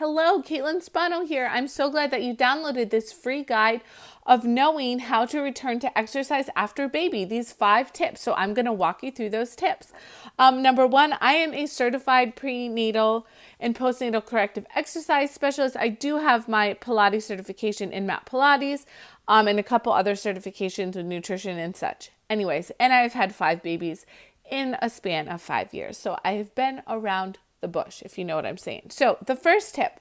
Hello, Caitlin Spano here. I'm so glad that you downloaded this free guide of knowing how to return to exercise after baby. These 5 tips. So I'm going to walk you through those tips. Number 1, I am a certified prenatal and postnatal corrective exercise specialist. I do have my Pilates certification in Mat Pilates, and a couple other certifications with nutrition and such. Anyways, and I've had 5 babies in a span of 5 years. So I have been around the bush, if you know what I'm saying. So the first tip,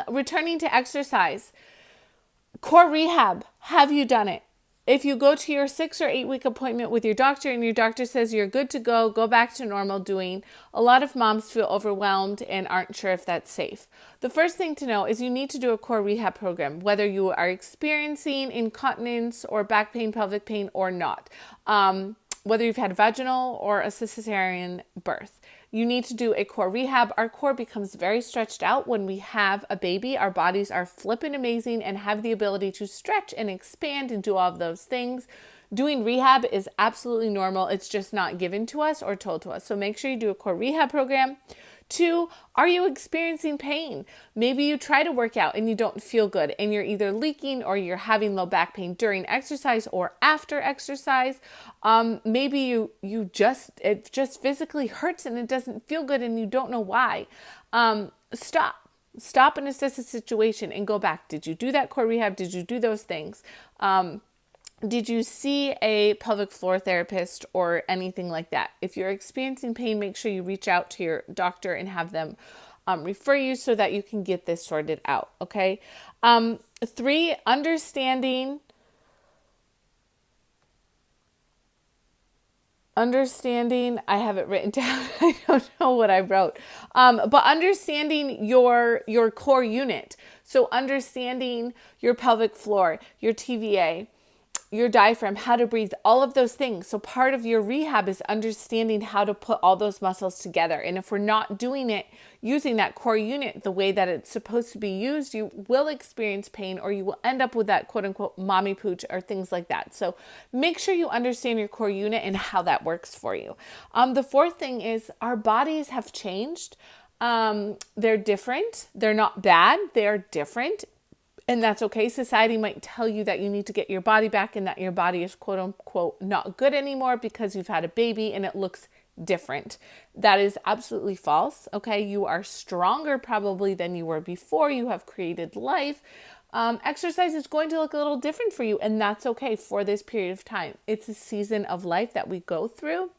returning to exercise, core rehab. Have you done it? If you go to your 6 or 8 week appointment with your doctor and your doctor says you're good to go back to normal doing, a lot of moms feel overwhelmed and aren't sure if that's safe. The first thing to know is you need to do a core rehab program, whether you are experiencing incontinence or back pain, pelvic pain or not. Whether you've had vaginal or a cesarean birth. You need to do a core rehab. Our core becomes very stretched out when we have a baby. Our bodies are flippin' amazing and have the ability to stretch and expand and do all of those things. Doing rehab is absolutely normal. It's just not given to us or told to us. So make sure you do a core rehab program. 2, are you experiencing pain? Maybe you try to work out and you don't feel good and you're either leaking or you're having low back pain during exercise or after exercise. Maybe it just physically hurts and it doesn't feel good and you don't know why. Stop and assess the situation and go back. Did you do that core rehab? Did you do those things? Did you see a pelvic floor therapist or anything like that? If you're experiencing pain, make sure you reach out to your doctor and have them refer you so that you can get this sorted out, okay? 3, understanding, I have it written down. I don't know what I wrote. But understanding your core unit. So understanding your pelvic floor, your TVA, your diaphragm, how to breathe, all of those things. So part of your rehab is understanding how to put all those muscles together. And if we're not doing it using that core unit the way that it's supposed to be used, you will experience pain or you will end up with that quote unquote mommy pooch or things like that. So make sure you understand your core unit and how that works for you. The 4th thing is our bodies have changed. They're different. They're not bad. They're different. And that's okay. Society might tell you that you need to get your body back and that your body is quote unquote not good anymore because you've had a baby and it looks different. That is absolutely false. Okay. You are stronger probably than you were before. You have created life. Exercise is going to look a little different for you and that's okay for this period of time. It's a season of life that we go through.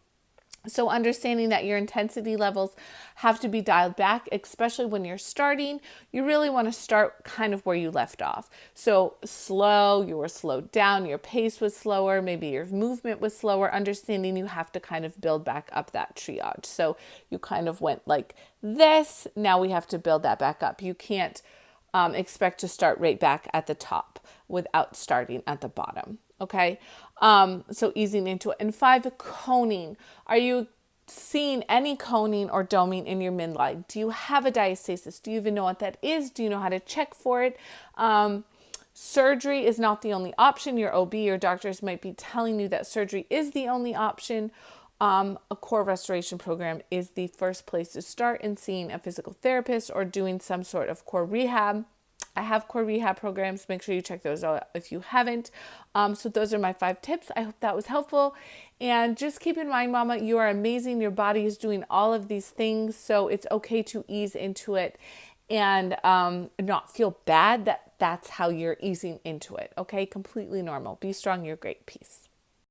So understanding that your intensity levels have to be dialed back, especially when you're starting, you really want to start kind of where you left off. So slow, you were slowed down, your pace was slower, maybe your movement was slower, understanding you have to kind of build back up that triage. So you kind of went like this, now we have to build that back up. You can't expect to start right back at the top without starting at the bottom. Okay. So easing into it. And 5, coning. Are you seeing any coning or doming in your midline? Do you have a diastasis? Do you even know what that is? Do you know how to check for it? Surgery is not the only option. Your OB or doctors might be telling you that surgery is the only option. A core restoration program is the first place to start in seeing a physical therapist or doing some sort of core rehab. I have core rehab programs. Make sure you check those out if you haven't. So those are my 5 tips. I hope that was helpful. And just keep in mind, mama, you are amazing. Your body is doing all of these things. So it's okay to ease into it and not feel bad that that's how you're easing into it. Okay, completely normal. Be strong. You're great. Peace.